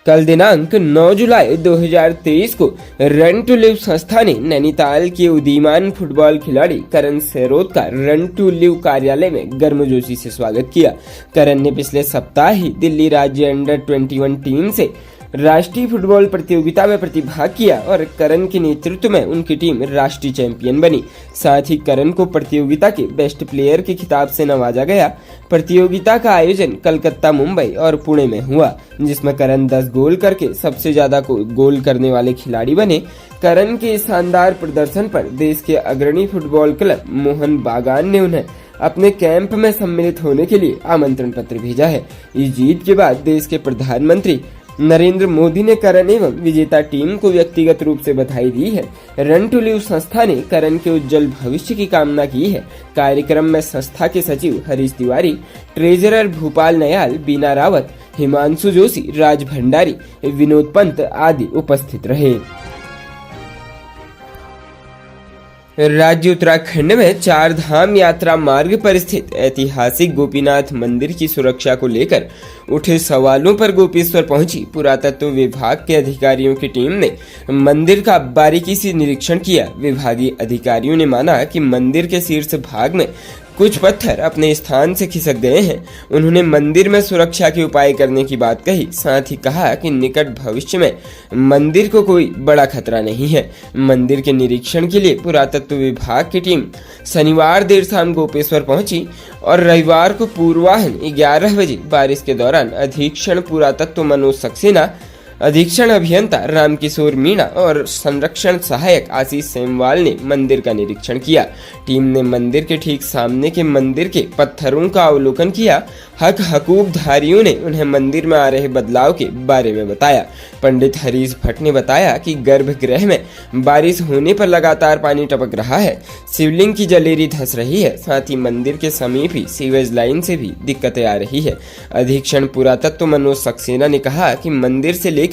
कल दिनांक 9 जुलाई 2023 को रन टू लिव संस्था ने नैनीताल के उदीयमान फुटबॉल खिलाड़ी करण सेरोत का रन टू लिव कार्यालय में गर्मजोशी से स्वागत किया। करण ने पिछले सप्ताह ही दिल्ली राज्य अंडर 21 टीम से राष्ट्रीय फुटबॉल प्रतियोगिता में प्रतिभाग किया और करण के नेतृत्व में उनकी टीम राष्ट्रीय चैंपियन बनी। साथ ही करण को प्रतियोगिता के बेस्ट प्लेयर के खिताब से नवाजा गया। प्रतियोगिता का आयोजन कलकत्ता, मुंबई और पुणे में हुआ, जिसमें करण 10 गोल करके सबसे ज्यादा गोल करने वाले खिलाड़ी बने। करण के शानदार प्रदर्शन पर देश के अग्रणी फुटबॉल क्लब मोहन बागान ने उन्हें अपने कैंप में सम्मिलित होने के लिए आमंत्रण पत्र भेजा है। इस जीत के बाद देश के प्रधानमंत्री नरेंद्र मोदी ने करण एवं विजेता टीम को व्यक्तिगत रूप से बधाई दी है। रन टू लिव संस्था ने करण के उज्जवल भविष्य की कामना की है। कार्यक्रम में संस्था के सचिव हरीश तिवारी, ट्रेजरर भूपाल नयाल, बीना रावत, हिमांशु जोशी, राज भंडारी, विनोद पंत आदि उपस्थित रहे। राज्य उत्तराखंड में चार धाम यात्रा मार्ग पर स्थित ऐतिहासिक गोपीनाथ मंदिर की सुरक्षा को लेकर उठे सवालों पर गोपेश्वर पहुंची पुरातत्व विभाग के अधिकारियों की टीम ने मंदिर का बारीकी से निरीक्षण किया। विभागीय अधिकारियों ने माना कि मंदिर के शीर्ष भाग में कुछ पत्थर अपने स्थान से खिसक गए हैं। उन्होंने मंदिर में सुरक्षा के उपाय करने की बात कही। साथ ही कहा कि निकट भविष्य में मंदिर को कोई बड़ा खतरा नहीं है। मंदिर के निरीक्षण के लिए पुरातत्व विभाग की टीम शनिवार देर शाम गोपेश्वर पहुंची और रविवार को पूर्वाह्न 11 बजे बारिश के दौरान अधीक्षण पुरातत्व मनोज सक्सेना, अधीक्षण अभियंता रामकिशोर मीणा और संरक्षण सहायक आशीष सेमवाल ने मंदिर का निरीक्षण किया। टीम ने मंदिर के ठीक सामने के मंदिर के पत्थरों का अवलोकन किया। हक हकूक धारियों ने उन्हें मंदिर में आ रहे बदलाव के बारे में बताया। पंडित हरीश भट्ट ने बताया कि गर्भगृह में बारिश होने पर लगातार पानी टपक रहा है। शिवलिंग की जलेरी धंस रही है। साथ ही मंदिर के समीप ही सीवेज लाइन से भी दिक्कतें आ रही है। अधीक्षण पुरातत्व मनोज सक्सेना ने कहा कि मंदिर से लेकर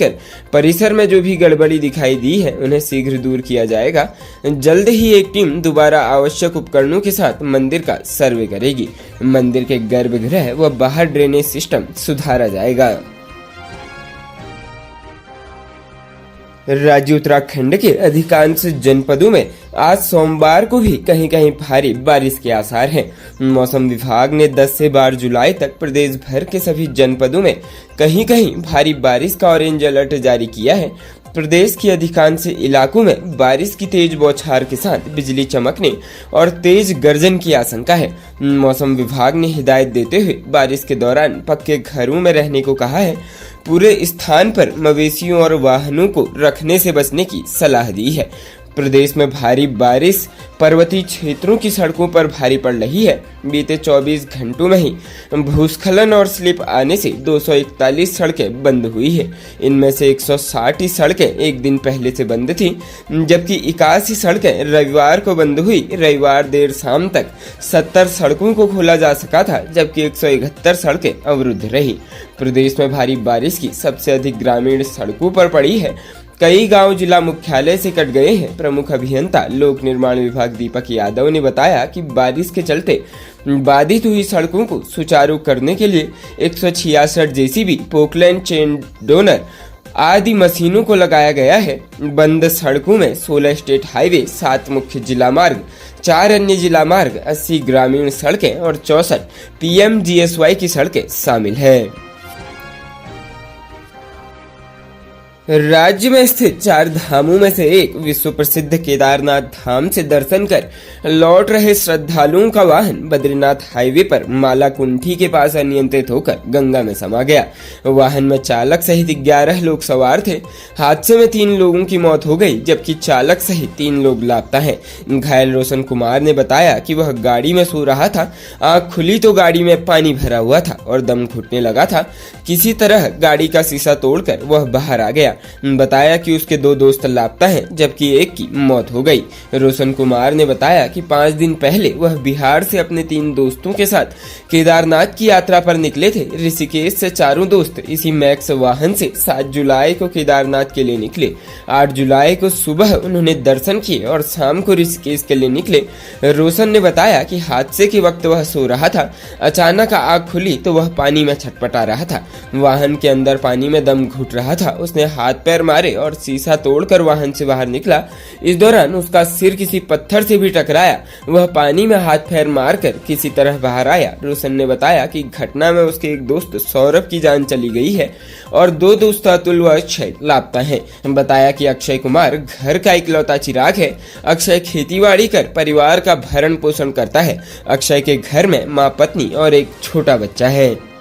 परिसर में जो भी गड़बड़ी दिखाई दी है उन्हें शीघ्र दूर किया जाएगा। जल्द ही एक टीम दोबारा आवश्यक उपकरणों के साथ मंदिर का सर्वे करेगी। मंदिर के गर्भगृह व बाहर ड्रेनेज सिस्टम सुधारा जाएगा। राज्य उत्तराखंड के अधिकांश जनपदों में आज सोमवार को भी कहीं कहीं भारी बारिश के आसार हैं। मौसम विभाग ने 10 से 12 जुलाई तक प्रदेश भर के सभी जनपदों में कहीं कहीं भारी बारिश का ऑरेंज अलर्ट जारी किया है। प्रदेश के अधिकांश इलाकों में बारिश की तेज बौछार के साथ बिजली चमकने और तेज गर्जन की आशंका है। मौसम विभाग ने हिदायत देते हुए बारिश के दौरान पक्के घरों में रहने को कहा है। पूरे स्थान पर मवेशियों और वाहनों को रखने से बचने की सलाह दी है। प्रदेश में भारी बारिश पर्वतीय क्षेत्रों की सड़कों पर भारी पड़ रही है। बीते 24 घंटों में ही भूस्खलन और स्लिप आने से 241 सड़कें बंद हुई है। इनमें से 160 ही सड़कें एक दिन पहले से बंद थी, जबकि 81 सड़कें रविवार को बंद हुई। रविवार देर शाम तक 70 सड़कों को खोला जा सका था, जबकि 171 सड़कें अवरुद्ध रही। प्रदेश में भारी बारिश की सबसे अधिक ग्रामीण सड़कों पर पड़ी है। कई गांव जिला मुख्यालय से कट गए हैं। प्रमुख अभियंता लोक निर्माण विभाग दीपक यादव ने बताया कि बारिश के चलते बाधित हुई सड़कों को सुचारू करने के लिए 166 जेसीबी, पोकलैंड चेन डोनर आदि मशीनों को लगाया गया है। बंद सड़कों में 16 स्टेट हाईवे, 7 मुख्य जिला मार्ग, 4 अन्य जिला मार्ग, 80 ग्रामीण सड़कें और 64 PMGSY की सड़कें शामिल है। राज्य में स्थित 4 धामों में से एक विश्व प्रसिद्ध केदारनाथ धाम से दर्शन कर लौट रहे श्रद्धालुओं का वाहन बद्रीनाथ हाईवे पर मालाकुंठी के पास अनियंत्रित होकर गंगा में समा गया। वाहन में चालक सहित 11 लोग सवार थे। हादसे में 3 लोगों की मौत हो गई, जबकि चालक सहित 3 लोग लापता हैं। घायल रोशन कुमार ने बताया कि वह गाड़ी में सो रहा था। आंख खुली तो गाड़ी में पानी भरा हुआ था और दम घुटने लगा था। किसी तरह गाड़ी का शीशा तोड़कर वह बाहर आ गया। गया। बताया कि उसके 2 दोस्त लापता हैं, जबकि एक की मौत हो गई। रोशन कुमार ने बताया कि 5 दिन पहले वह बिहार से अपने 3 दोस्तों के साथ केदारनाथ की यात्रा पर निकले थे। ऋषिकेश से चारों दोस्त इसी मैक्स वाहन से 7 जुलाई को केदारनाथ के लिए निकले। 8 जुलाई को सुबह उन्होंने दर्शन किए और शाम को ऋषिकेश के लिए निकले। रोशन ने बताया कि हादसे के वक्त वह सो रहा था। अचानक आंख खुली तो वह पानी में छटपटा रहा था। वाहन के अंदर पानी में दम घुट रहा था। उसने हाथ पैर मारे और शीशा तोड़कर वाहन से बाहर निकला। इस दौरान उसका सिर किसी पत्थर से भी टकराया। वह पानी में हाथ पैर मारकर किसी तरह बाहर आया। रोशन ने बताया कि घटना में उसके एक दोस्त सौरभ की जान चली गई है और 2 दोस्त अतुल व अक्षय लापता हैं। बताया कि अक्षय कुमार घर का इकलौता चिराग है। अक्षय खेतीबाड़ी कर परिवार का भरण पोषण करता है। अक्षय के घर में मां, पत्नी और एक छोटा बच्चा है।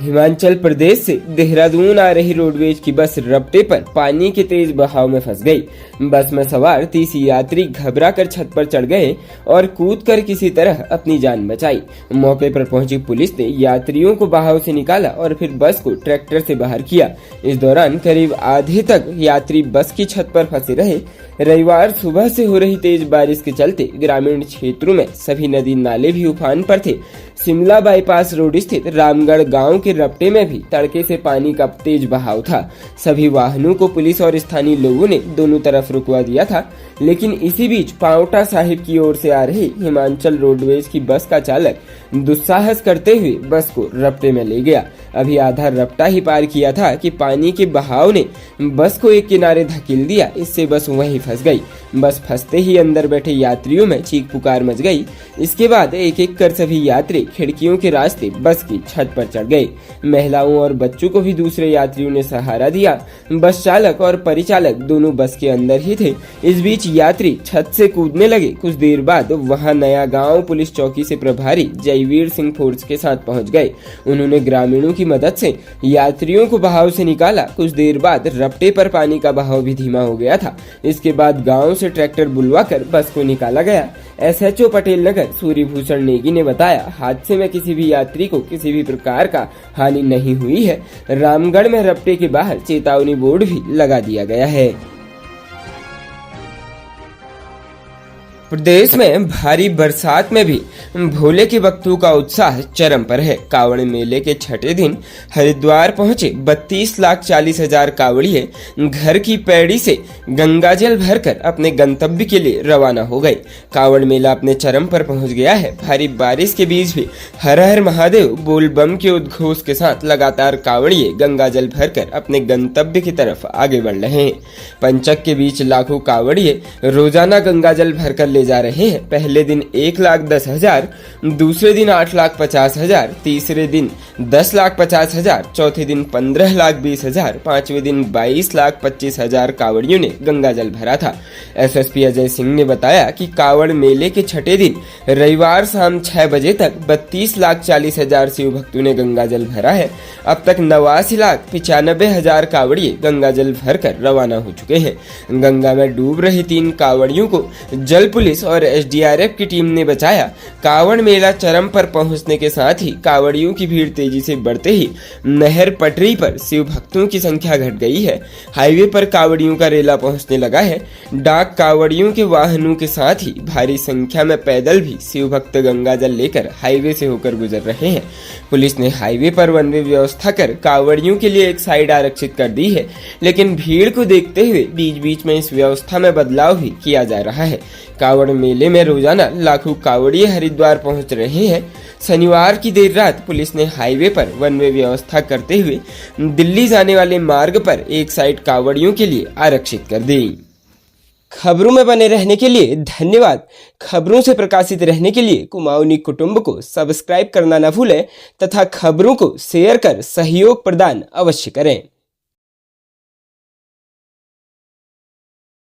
हिमाचल प्रदेश से देहरादून आ रही रोडवेज की बस रपटे पर पानी के तेज बहाव में फंस गई। बस में सवार 30 यात्री घबराकर छत पर चढ़ गए और कूदकर किसी तरह अपनी जान बचाई। मौके पर पहुंची पुलिस ने यात्रियों को बहाव से निकाला और फिर बस को ट्रैक्टर से बाहर किया। इस दौरान करीब आधे तक यात्री बस की छत पर फंसे रहे। रविवार सुबह से हो रही तेज बारिश के चलते ग्रामीण क्षेत्रों में सभी नदी नाले भी उफान पर थे। शिमला बाईपास रोड स्थित रामगढ़ गांव के रपटे में भी तड़के से पानी का तेज बहाव था। सभी वाहनों को पुलिस और स्थानीय लोगों ने दोनों तरफ रुकवा दिया था, लेकिन इसी बीच पांवटा साहिब की ओर से आ रही हिमाचल रोडवेज की बस का चालक दुस्साहस करते हुए बस को रपटे में ले गया। अभी आधा रपटा ही पार किया था कि पानी के बहाव ने बस को एक किनारे धकेल दिया। इससे बस वहीं फंस गई। बस फंसते ही अंदर बैठे यात्रियों में चीख पुकार मच गई। इसके बाद एक एक कर सभी यात्री खिड़कियों के रास्ते बस की छत पर चढ़ गए। महिलाओं और बच्चों को भी दूसरे यात्रियों ने सहारा दिया। बस चालक और परिचालक दोनों बस के अंदर ही थे। इस बीच यात्री छत से कूदने लगे। कुछ देर बाद वहां नया गांव पुलिस चौकी से प्रभारी जयवीर सिंह फोर्स के साथ पहुंच गए। उन्होंने ग्रामीणों की मदद से यात्रियों को बहाव से निकाला। कुछ देर बाद रपटे पर पानी का बहाव भी धीमा हो गया था। इसके बाद गांव से ट्रैक्टर बुलवाकर बस को निकाला गया। SHO पटेल नगर सूर्यभूषण नेगी ने बताया, हादसे में किसी भी यात्री को किसी भी प्रकार का हानि नहीं हुई है। रामगढ़ में रपटे के बाहर चेतावनी बोर्ड भी लगा दिया गया है। प्रदेश में भारी बरसात में भी भोले के भक्तों का उत्साह चरम पर है। कांवड़ मेले के छठे दिन हरिद्वार पहुंचे 32,40,000 कांवड़िये घर की पैड़ी से गंगाजल भरकर अपने गंतव्य के लिए रवाना हो गए। कांवड़ मेला अपने चरम पर पहुंच गया है। भारी बारिश के बीच भी हर हर महादेव बोल बम के उद्घोष के साथ लगातार कांवड़िये गंगाजल भरकर अपने गंतव्य की तरफ आगे बढ़ रहे हैं। पंचक के बीच लाखों कांवड़िये रोजाना गंगाजल भरकर ले जा रहे हैं। पहले दिन 1,10,000, दूसरे दिन 8,50,000, तीसरे दिन 10,50,000, चौथे दिन 15,20,000, पांचवें दिन 22,25,000 कांवड़ियों ने गंगाजल भरा था। SSP अजय सिंह ने बताया कि कांवड़ मेले के छठे दिन रविवार शाम 6 बजे तक 32,40,000 शिव भक्तों ने गंगाजल भरा है। अब तक 89,95,000 कांवड़िये गंगाजल भरकर रवाना हो चुके हैं। गंगा में डूब रही 3 कांवड़ियों को जल पुलिस और SDRF की टीम ने बचाया। कांवड़ मेला चरम पर पहुंचने के साथ ही कांवड़ियों की भीड़ तेजी से बढ़ते ही नहर पटरी पर शिव भक्तों की संख्या घट गई है। हाईवे पर कांवड़ियों का रेला पहुंचने लगा है। डाक कांवड़ियों के वाहनों के साथ ही भारी संख्या में पैदल भी शिव भक्त गंगाजल लेकर हाईवे से होकर गुजर रहे हैं। पुलिस ने हाईवे पर वन वे व्यवस्था कर कांवड़ियों के लिए एक साइड आरक्षित कर दी है, लेकिन भीड़ को देखते हुए बीच बीच में इस व्यवस्था में बदलाव भी किया जा रहा है। कांवड़ मेले में रोजाना लाखों कांवड़िये हरिद्वार पहुंच रहे हैं। शनिवार की देर रात पुलिस ने हाईवे पर वन वे व्यवस्था करते हुए दिल्ली जाने वाले मार्ग पर एक साइड कांवड़ियों के लिए आरक्षित कर दी। खबरों में बने रहने के लिए धन्यवाद। खबरों से प्रकाशित रहने के लिए कुमाऊनी कुटुंब को सब्सक्राइब करना न भूलें तथा खबरों को शेयर कर सहयोग प्रदान अवश्य करें।